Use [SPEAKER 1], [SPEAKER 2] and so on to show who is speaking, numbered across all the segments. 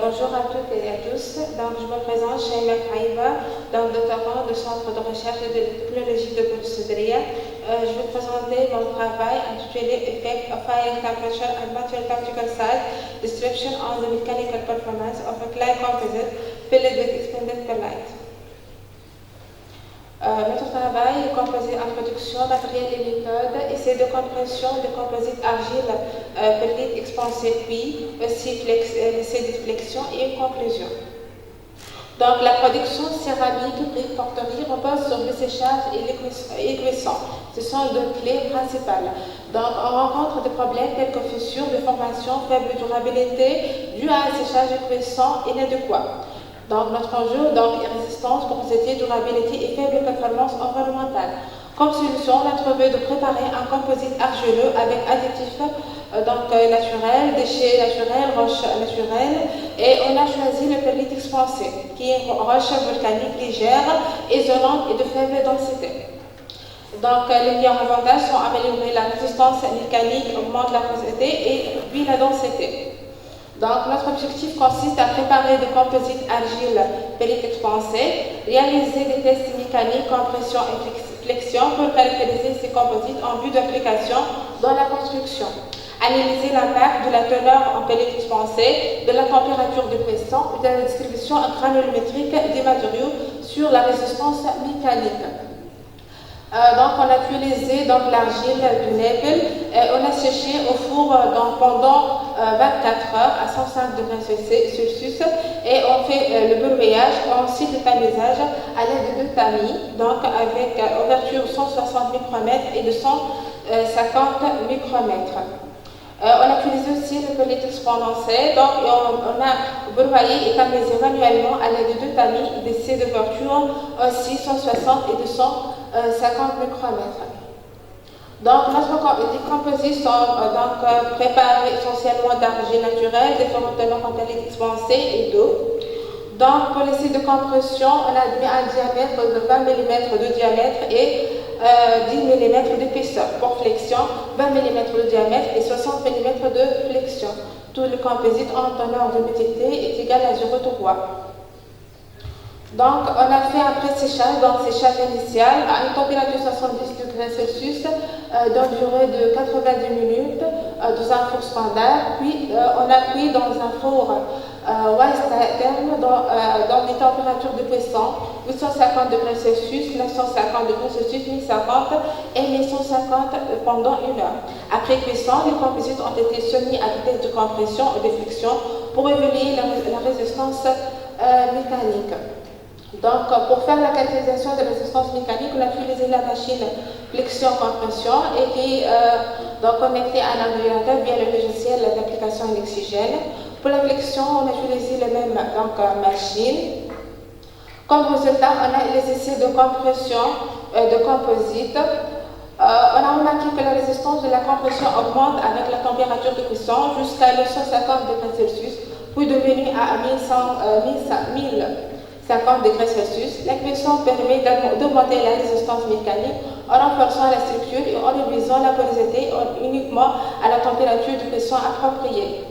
[SPEAKER 1] Bonjour à toutes et à tous. Donc, je me présente Shaima Kaïba, doctorant du Centre de recherche de technologie de Bourg-Soudria. Je vais présenter mon travail intitulé Effect of Higher Temperature and Material Particle Size Description on the Mechanical Performance of a Clay Composite Filled with Expanded Perlite. Notre travail est composé en production, matériel et méthode, essai de compression de composite argile, perlite expansée, puis aussi essai de flexion et une conclusion. Donc la production céramique, brique, porterie repose sur le séchage et les cuissons. Ce sont deux clés principales. Donc on rencontre des problèmes tels que fissures, déformations, faible durabilité due à un séchage et cuisson inadéquat. Donc notre enjeu est résistance, porosité, durabilité et faible performance environnementale. Comme solution, on a trouvé de préparer un composite argileux avec additifs naturels, déchets naturels, roches naturelles, et on a choisi le perlite expansé, qui est une roche volcanique légère, isolante et de faible densité. Donc les meilleurs avantages sont améliorer la résistance mécanique, augmenter la porosité et puis la densité. Donc, notre objectif consiste à préparer des composites argile perlite expansé, réaliser des tests mécaniques, compression et flexion pour caractériser ces composites en vue d'application dans la construction. Analyser l'impact de la teneur en perlite expansé, de la température de cuisson et de la distribution granulométrique des matériaux sur la résistance mécanique. On a utilisé l'argile du Naples et on a séché au four pendant 24 heures à 105 degrés Celsius et on fait le brûlage, ensuite le tamisage à l'aide de deux tamis, avec ouverture 160 micromètres et 250 micromètres. On a utilisé aussi le perlite expansé, on a broyé et tamisé manuellement à l'aide de deux tamis et d'essais d'ouverture aussi 160 et 250 micromètres. Donc, les composites sont préparés essentiellement d'argile naturelle, différentes teneurs en perlite expansé et d'eau. Donc, pour l'essai de compression, on a mis un diamètre de 20 mm de diamètre et 10 mm d'épaisseur. Pour flexion, 20 mm de diamètre et 60 mm de flexion. Tout le composite en teneur d'humidité est égal à 0,3. Donc, on a fait un pré-séchage, séchage initial à une température 70 degrés Celsius d'une durée de 90 minutes dans un four standard. Puis, on a cuit dans un four Western dans des températures de cuisson 850 degrés Celsius, 950 degrés Celsius, 1050 et 1150 pendant une heure. Après cuisson, les composites ont été soumis à vitesse de compression et de flexion pour évaluer la résistance mécanique. Donc, pour faire la caractérisation de résistance mécanique, on a utilisé la machine flexion-compression et qui est connectée à un ordinateur via le logiciel d'application d'oxygène. Pour la flexion, on a utilisé la même machine. Comme résultat, on a les essais de compression de composite. On a remarqué que la résistance de la compression augmente avec la température de cuisson jusqu'à 950 degrés Celsius, puis devenue à 1050 degrés Celsius. La cuisson permet d'augmenter la résistance mécanique en renforçant la structure et en réduisant la porosité uniquement à la température de cuisson appropriée.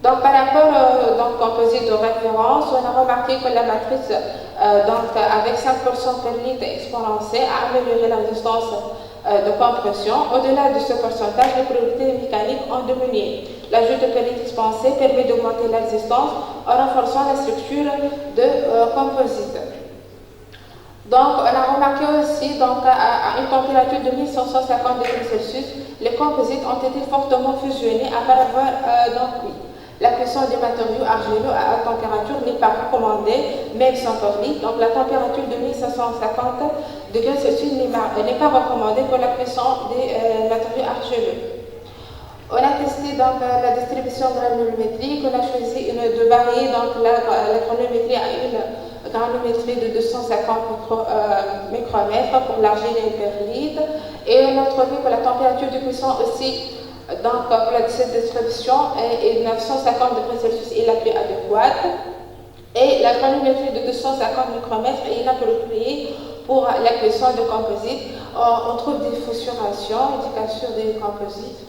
[SPEAKER 1] Donc, par rapport au composite de référence, on a remarqué que la matrice avec 5% perlite expansé a amélioré la résistance de compression. Au-delà de ce pourcentage, les propriétés mécaniques ont diminué. L'ajout de perlite expansé permet d'augmenter la résistance en renforçant la structure de composite. Donc, on a remarqué aussi à une température de 1150 degrés Celsius, les composites ont été fortement fusionnés après avoir cuit. La cuisson des matériaux argileux à haute température n'est pas recommandée, même sans perlite. Donc, la température de 1550 degrés Celsius n'est pas recommandée pour la cuisson des matériaux argileux. On a testé la distribution granulométrique. On a choisi de varier la granulométrie à une granulométrie de 250 micromètres pour l'argile et le perlite. Et on a trouvé que la température de cuisson aussi pour cette distribution est 950 degrés Celsius est la plus adéquate. Et la granulométrie de 250 micromètres est inappropriée pour la cuisson de composite. On trouve des fissurations, indications des composites.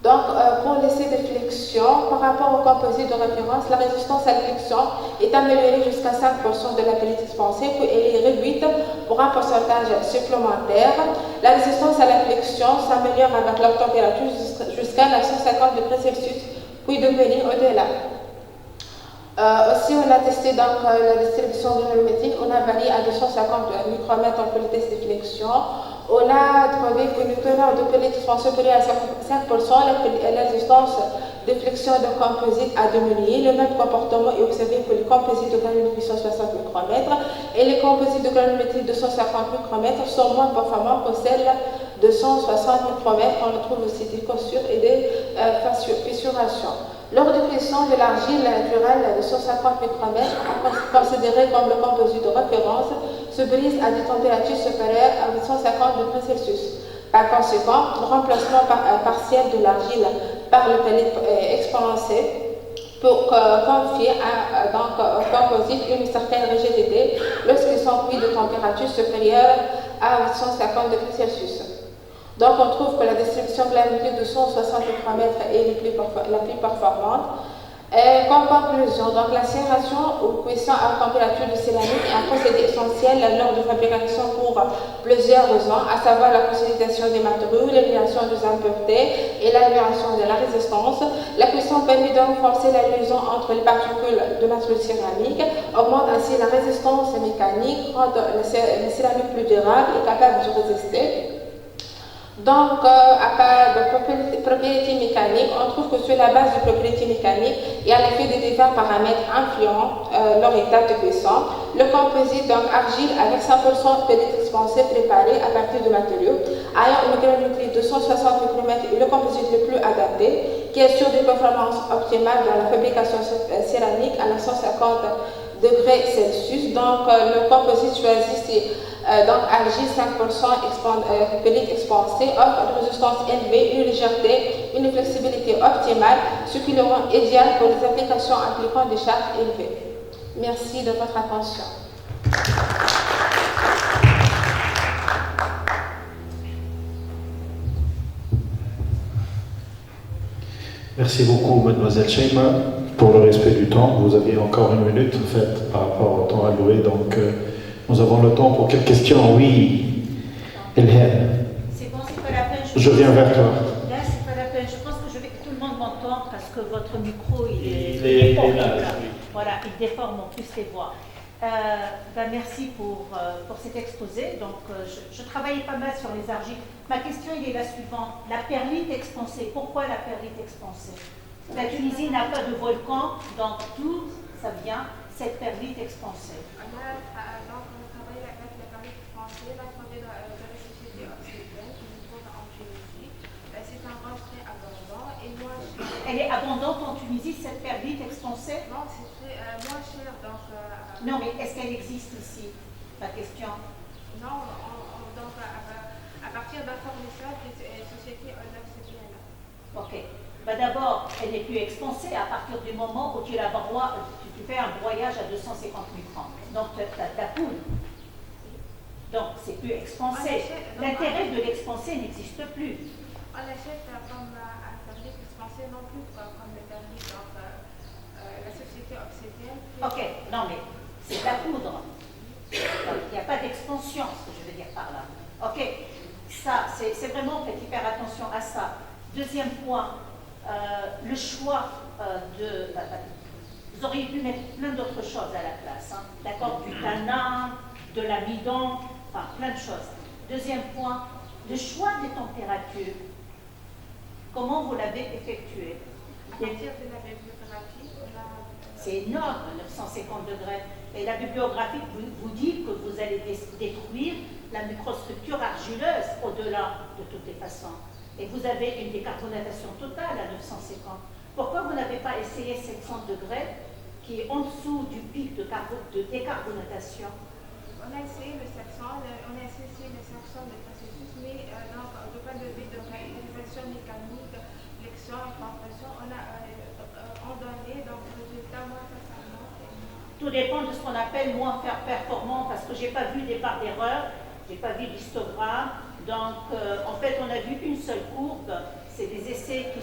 [SPEAKER 1] Donc, pour l'essai de flexion, par rapport au composite de référence, la résistance à la flexion est améliorée jusqu'à 5% de la pellite expansée, puis elle est réduite pour un pourcentage supplémentaire. La résistance à la flexion s'améliore avec la température jusqu'à 950 degrés Celsius, puis devenir au-delà. Aussi, on a testé donc, la distribution granulométrique, on a varié à 250 micromètres pour le test de flexion. On a trouvé que le teneur de pellite expansée supérieure à 5%, la résistance de flexion de composite a diminué. Le même comportement est observé pour les composites de granulométrie 160 micromètres et les composites de granulométrie de 150 micromètres sont moins performants que celles de 160 micromètres. On retrouve aussi des cassures et des fissurations. Lors de cuisson de l'argile naturelle de 150 micromètres, considérée comme le composite de référence, se brise à des températures supérieures à 850 degrés Celsius. Par conséquent, le remplacement partiel de l'argile par le pellite expansé pour confier au composite une certaine rigidité lorsqu'ils sont cuits de température supérieure à 850 degrés Celsius. Donc, on trouve que la distribution granulométrique de 160 micromètres est la plus performante. Comme conclusion, donc l'aération ou cuisson à température de céramique est un procédé essentiel lors de fabrication pour plusieurs raisons, à savoir la consolidation des matériaux, l'élimination des impuretés et l'amélioration de la résistance. La cuisson permet de renforcer la liaison entre les particules de matériaux céramiques, augmente ainsi la résistance mécanique, rend le céramique plus durable et capable de résister. Donc, à part de propriétés mécaniques, on trouve que sur la base de propriétés mécaniques, il y a l'effet de divers paramètres influents leur état de cuisson. Le composite, donc argile avec 100% de pellite expansée préparée à partir de matériaux, ayant une granulométrie de 160 micromètres est le composite le plus adapté, qui assure des performances optimales dans la fabrication céramique à 950 degrés Celsius. Donc, le composite choisi, c'est donc argile 5% pellite expansée offre une résistance élevée, une légèreté, une flexibilité optimale, ce qui le rend idéal pour les applications impliquant des charges élevées. Merci de votre attention.
[SPEAKER 2] Merci beaucoup, mademoiselle Cheima, pour le respect du temps. Vous avez encore une minute, en fait, par rapport au temps alloué, donc nous avons le temps pour quelques questions. Oui, Elham.
[SPEAKER 3] C'est bon, c'est pas la peine.
[SPEAKER 2] Je viens vers toi.
[SPEAKER 3] Là, c'est pas la peine. Je pense que tout le monde m'entend parce que votre micro, il
[SPEAKER 2] est
[SPEAKER 3] horrible.
[SPEAKER 2] là.
[SPEAKER 3] Voilà, il déforme en plus les voix. Merci pour cet exposé. Donc, je travaillais pas mal sur les argiles. Ma question est la suivante. La perlite expansée, pourquoi la perlite expansée? La Tunisie n'a pas de volcan, donc d'où ça vient cette perlite expansée? Elle est abondante en Tunisie, cette perlite expansée?
[SPEAKER 1] Non, c'est moins cher. Donc,
[SPEAKER 3] non, mais est-ce qu'elle existe ici? La question.
[SPEAKER 1] Non, donc à partir d'un fournisseur, des sociétés occidentales.
[SPEAKER 3] Ok. Bah d'abord, elle n'est plus expansée à partir du moment où tu fais un broyage à 250 microns. Donc, tu as ta poudre. Donc, c'est plus expansé. L'intérêt de l'expansé n'existe plus.
[SPEAKER 1] On achète comme un perlite expansé non plus comme le perlite. Donc, la société occidentale.
[SPEAKER 3] Ok, non mais c'est de la poudre. Il n'y a pas d'expansion, ce que je veux dire par là. Ok, ça, c'est vraiment, faites hyper attention à ça. Deuxième point, le choix vous auriez pu mettre plein d'autres choses à la place, hein, d'accord, du tanin, de l'amidon, enfin plein de choses. Deuxième point, le choix des températures. Comment vous l'avez effectué?
[SPEAKER 1] À partir de la bibliographie,
[SPEAKER 3] c'est énorme, 950 degrés. Et la bibliographie vous dit que vous allez détruire la microstructure argileuse au-delà, de toutes les façons. Et vous avez une décarbonatation totale à 950. Pourquoi vous n'avez pas essayé 700 degrés, qui est en dessous du pic de décarbonatation?
[SPEAKER 1] On a essayé le 700, de processus, mais donc, du point de vue de réalisation mécanique, flexion et compression, on donné donc résultat moins performant.
[SPEAKER 3] Tout dépend de ce qu'on appelle moins performant, parce que je n'ai pas vu des barres d'erreur, je n'ai pas vu d'histogramme. Donc, en fait, on a vu une seule courbe, c'est des essais qui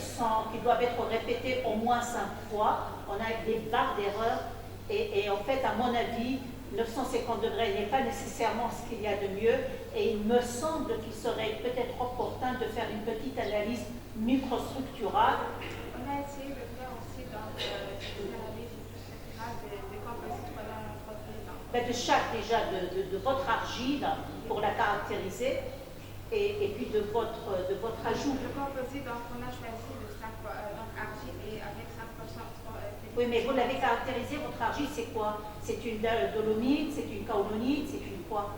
[SPEAKER 3] doivent être répétés au moins 5 fois. On a des barres d'erreur et en fait, à mon avis, 950 degrés n'est pas nécessairement ce qu'il y a de mieux et il me semble qu'il serait peut-être opportun de faire une petite analyse microstructurale.
[SPEAKER 1] On a essayé de faire aussi l'analyse des composites qu'on a produits.
[SPEAKER 3] De chaque déjà, de votre argile pour la caractériser et puis de votre ajout.
[SPEAKER 1] Le composite, donc on a choisi le 5, donc argile et avec 5%.
[SPEAKER 3] Oui, mais vous l'avez caractérisé, votre argile, c'est quoi? C'est une dolomite, c'est une kaolonite, c'est une quoi?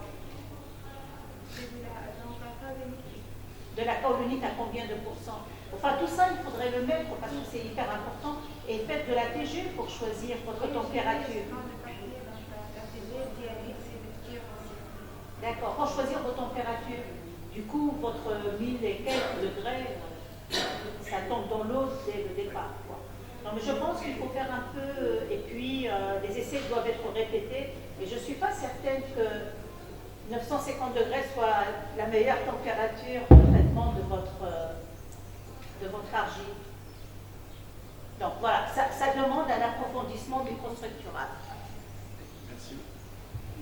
[SPEAKER 3] De la kaolonite à combien de pourcents? Enfin, tout ça, il faudrait le mettre parce que c'est hyper important. Et faites de la TG pour choisir votre température. D'accord, pour choisir vos températures. Du coup, votre 1000 et quelques degrés, ça tombe dans l'eau dès le départ, quoi. Non, mais je pense qu'il faut faire un peu, et puis les essais doivent être répétés, et je ne suis pas certaine que 950 degrés soit la meilleure température de traitement de votre argile. Donc voilà, ça demande un approfondissement microstructural.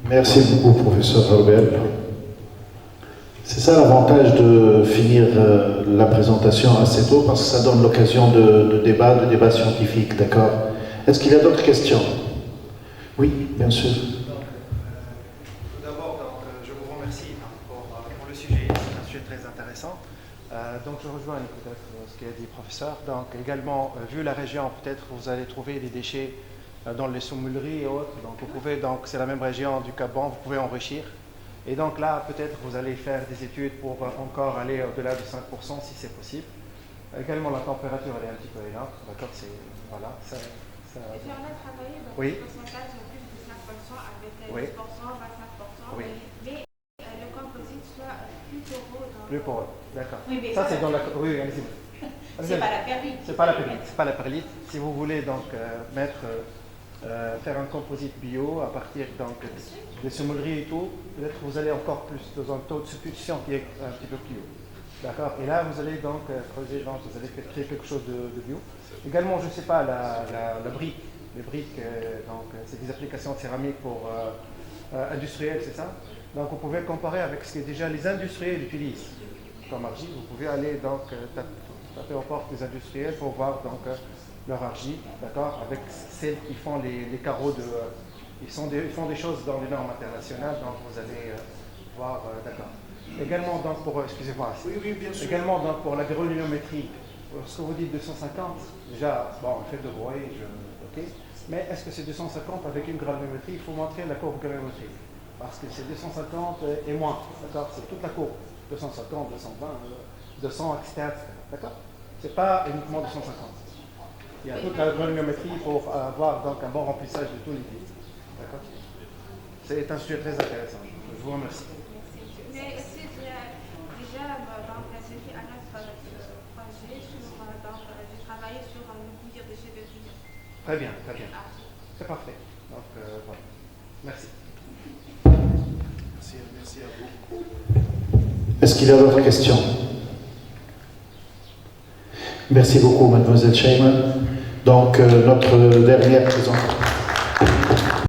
[SPEAKER 2] Merci beaucoup, professeur Herbel. C'est ça l'avantage de finir la présentation assez tôt, parce que ça donne l'occasion de débat scientifique, d'accord? Est-ce qu'il y a d'autres questions? Oui, bien sûr.
[SPEAKER 4] Tout d'abord, je vous remercie pour le sujet, c'est un sujet très intéressant. Donc je rejoins peut-être ce qu'a dit le professeur. Donc également, vu la région, peut-être vous allez trouver des déchets dans les sommeleries et autres. Donc vous pouvez, donc c'est la même région du Gabon, vous pouvez enrichir. Et donc là, peut-être vous allez faire des études pour encore aller au-delà de 5% si c'est possible. Également, la température, elle est un petit peu énorme. D'accord, c'est voilà. Ça...
[SPEAKER 1] Et puis on a travaillé dans
[SPEAKER 4] oui.
[SPEAKER 1] le pourcentage de plus de 5% avec 10%,
[SPEAKER 4] oui.
[SPEAKER 1] 25%,
[SPEAKER 4] oui.
[SPEAKER 1] mais le composite soit plus poreux.
[SPEAKER 4] Plus poreux, d'accord.
[SPEAKER 3] Oui, mais
[SPEAKER 4] ça c'est dans la... Oui, allez-y.
[SPEAKER 3] C'est pas la perlite.
[SPEAKER 4] C'est pas la perlite. C'est pas la perlite. Si vous voulez donc faire un composite bio à partir donc des semoleries et tout, peut-être vous allez encore plus dans un taux de substitution qui est un petit peu plus haut. D'accord. Et là vous allez donc creuser, donc vous allez créer quelque chose de bio. Également, je ne sais pas, la brique. Les briques, donc c'est des applications de céramique pour industrielles, c'est ça? Donc vous pouvez comparer avec ce que déjà les industriels utilisent comme argile. Vous pouvez aller donc taper aux portes des industriels pour voir donc leur argile, d'accord, avec celles qui font les carreaux de... Ils font des choses dans les normes internationales, donc vous allez voir, d'accord. Également donc pour, excusez-moi,
[SPEAKER 2] oui, bien sûr.
[SPEAKER 4] Également donc pour la granulométrie, lorsque vous dites 250, déjà, bon, on fait de broyer, ok, mais est-ce que c'est 250 avec une granulométrie? Il faut montrer la courbe granulométrique, parce que c'est 250 et moins, d'accord, c'est toute la courbe, 250, 220, 200, etc., d'accord. C'est pas uniquement 250. Il y a toute la granulométrie pour avoir donc un bon remplissage de tous les vides. D'accord. C'est un sujet très intéressant. Je vous remercie.
[SPEAKER 1] Mais aussi, déjà, j'ai fait un autre projet j'ai travaillé sur le bouillir de chez de vie.
[SPEAKER 4] Très bien, très bien. C'est parfait. Donc, voilà. Merci.
[SPEAKER 2] Merci à vous. Est-ce qu'il y a d'autres questions? Merci beaucoup, mademoiselle Shaiman. Donc, notre dernière présentation.